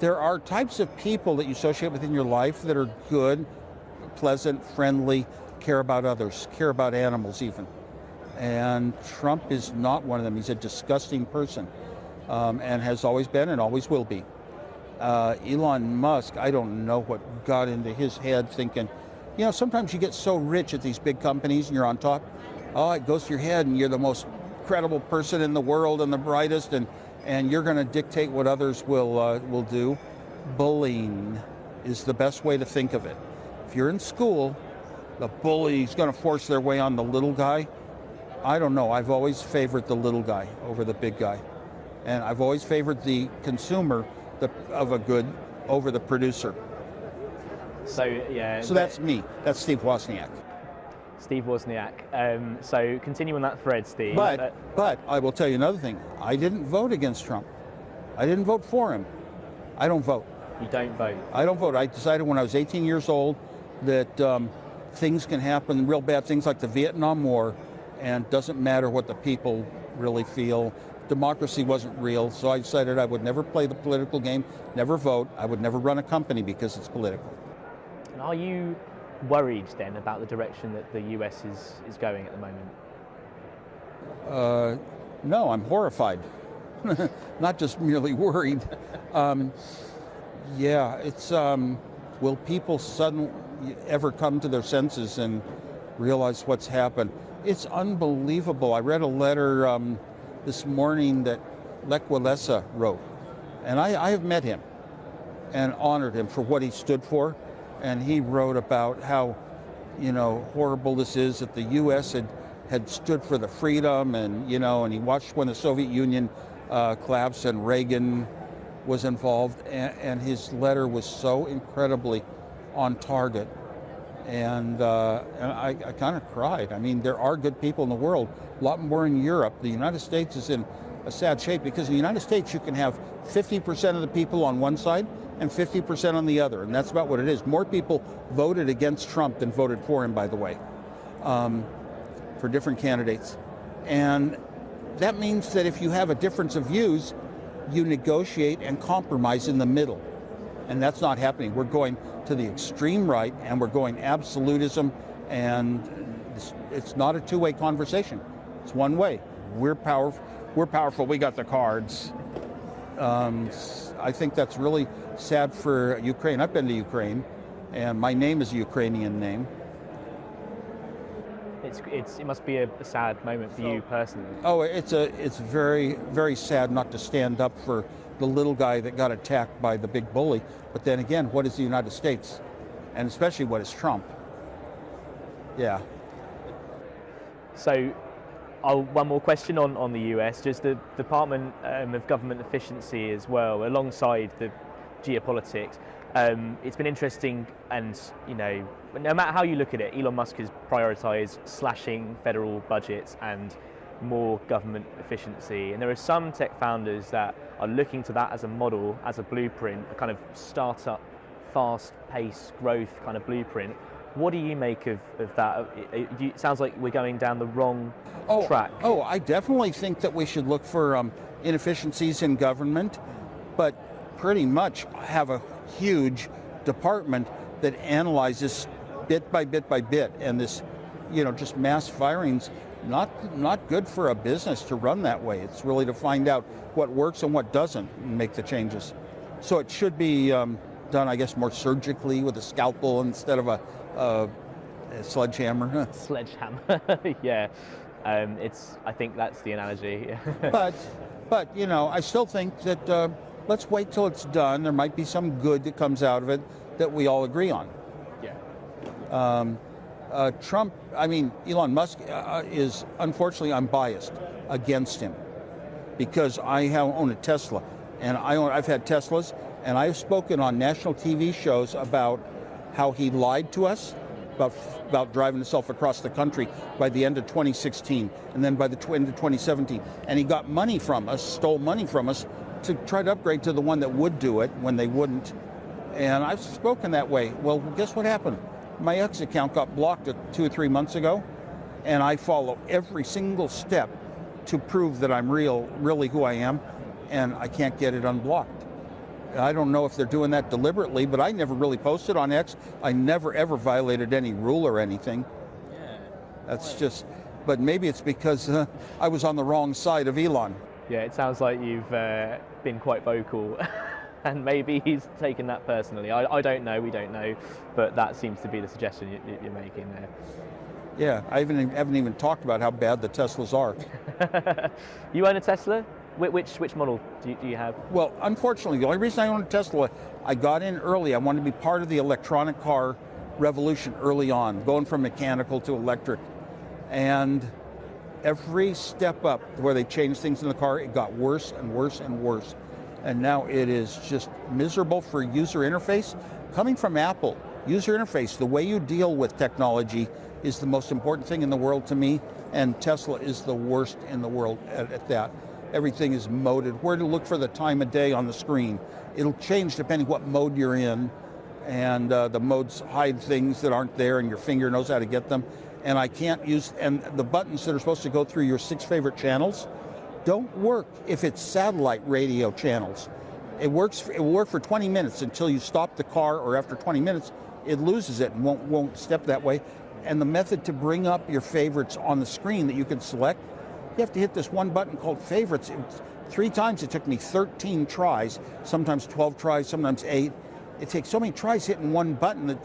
There are types of people that you associate within your life that are good, pleasant, friendly, care about others, care about animals even. And Trump is not one of them. He's a disgusting person, and has always been and always will be. Elon Musk, I don't know what got into his head thinking, sometimes you get so rich at these big companies and you're on top. Oh, it goes to your head and you're the most credible person in the world and the brightest, and you're going to dictate what others will do. Bullying is the best way to think of it. If you're in school, the bully's going to force their way on the little guy. I don't know. I've always favored the little guy over the big guy. And I've always favored the consumer of a good over the producer. So, yeah. So that's me. That's Steve Wozniak. Steve Wozniak. So continue on that thread, Steve. But I will tell you another thing. I didn't vote against Trump. I didn't vote for him. I don't vote. You don't vote? I don't vote. I decided when I was 18 years old that things can happen, real bad things like the Vietnam War, and doesn't matter what the people really feel. Democracy wasn't real, so I decided I would never play the political game, never vote. I would never run a company because it's political. And are you worried then about the direction that the US is going at the moment? No, I'm horrified. Not just merely worried. It's will people suddenly ever come to their senses and realize what's happened? It's unbelievable. I read a letter this morning that Lech Walesa wrote, and I have met him and honored him for what he stood for. And he wrote about how, horrible this is, that the U.S. had stood for the freedom, and he watched when the Soviet Union collapsed and Reagan was involved, and his letter was so incredibly on target. And I kind of cried. I mean, there are good people in the world, a lot more in Europe. The United States is in a sad shape because in the United States you can have 50% of the people on one side and 50% on the other, and that's about what it is. More people voted against Trump than voted for him, by the way, for different candidates. And that means that if you have a difference of views, you negotiate and compromise in the middle. And that's not happening. We're going to the extreme right, and we're going absolutism, and it's not a two-way conversation. It's one way. We're powerful. We got the cards. I think that's really sad for Ukraine. I've been to Ukraine, and my name is a Ukrainian name. It must be a sad moment for you personally. Oh, it's very, very sad not to stand up for the little guy that got attacked by the big bully. But then again, what is the United States? And especially what is Trump? Yeah. So, one more question on the US, just the Department of Government Efficiency as well, alongside the geopolitics. It's been interesting, and no matter how you look at it, Elon Musk has prioritized slashing federal budgets and more government efficiency, and there are some tech founders that are looking to that as a model, as a blueprint, a kind of startup, fast-paced growth kind of blueprint. What do you make of that? It sounds like we're going down the wrong track. Oh, I definitely think that we should look for inefficiencies in government, but pretty much have a huge department that analyzes bit by bit by bit, and this, just mass firings, not good for a business to run that way. It's really to find out what works and what doesn't and make the changes. So it should be done, I guess, more surgically with a scalpel instead of a sledgehammer. Sledgehammer, yeah. I think that's the analogy. but I still think that let's wait till it's done. There might be some good that comes out of it that we all agree on. Yeah. Elon Musk is, unfortunately, I'm biased against him because I own a Tesla, and I've had Teslas, and I've spoken on national TV shows about how he lied to us about driving himself across the country by the end of 2016, and then by the end of 2017, and he got money from us, stole money from us to try to upgrade to the one that would do it when they wouldn't. And I've spoken that way. Well, guess what happened? My X account got blocked 2 or 3 months ago, and I follow every single step to prove that I'm really who I am, and I can't get it unblocked. I don't know if they're doing that deliberately, but I never really posted on X. I never ever violated any rule or anything. Yeah. That's just, but maybe it's because I was on the wrong side of Elon. Yeah, it sounds like you've been quite vocal, and maybe he's taken that personally. I don't know, we don't know, but that seems to be the suggestion you're making there. Yeah, I haven't even talked about how bad the Teslas are. You own a Tesla? Which model do you have? Well, unfortunately, the only reason I own a Tesla, I got in early. I wanted to be part of the electronic car revolution early on, going from mechanical to electric. And every step up where they changed things in the car, it got worse and worse and worse. And now it is just miserable for user interface. Coming from Apple, user interface, the way you deal with technology is the most important thing in the world to me, and Tesla is the worst in the world at that. Everything is moded. Where to look for the time of day on the screen. It'll change depending what mode you're in, and the modes hide things that aren't there, and your finger knows how to get them. And I can't use, and the buttons that are supposed to go through your 6 favorite channels don't work if it's satellite radio channels. It will work for 20 minutes until you stop the car, or after 20 minutes, it loses it and won't step that way. And the method to bring up your favorites on the screen that you can select, you have to hit this one button called favorites. 3 times it took me 13 tries, sometimes 12 tries, sometimes 8. It takes so many tries hitting one button that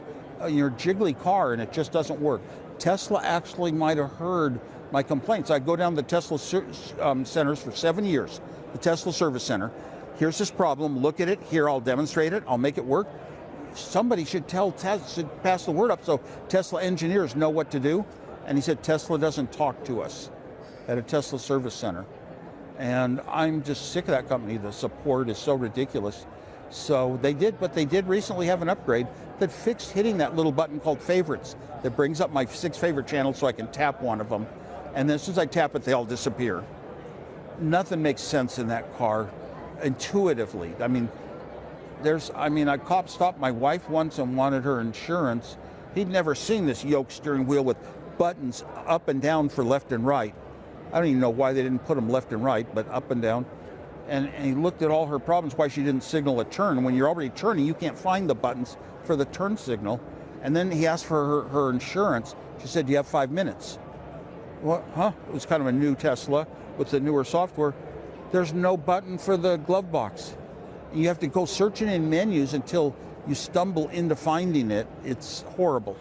your jiggly car, and it just doesn't work. Tesla actually might have heard my complaints. I go down to the Tesla centers for 7 years, the Tesla Service Center. Here's this problem, look at it, here I'll demonstrate it, I'll make it work. Somebody should pass the word up so Tesla engineers know what to do. And he said, Tesla doesn't talk to us at a Tesla Service Center. And I'm just sick of that company. The support is so ridiculous. So they did recently have an upgrade that fixed hitting that little button called favorites that brings up my 6 favorite channels so I can tap one of them. And then as soon as I tap it, they all disappear. Nothing makes sense in that car intuitively. A cop stopped my wife once and wanted her insurance. He'd never seen this yoke steering wheel with buttons up and down for left and right. I don't even know why they didn't put them left and right, but up and down. And he looked at all her problems, why she didn't signal a turn. When you're already turning, you can't find the buttons for the turn signal. And then he asked for her insurance. She said, do you have 5 minutes? What? Huh? It was kind of a new Tesla with the newer software. There's no button for the glove box. You have to go searching in menus until you stumble into finding it. It's horrible.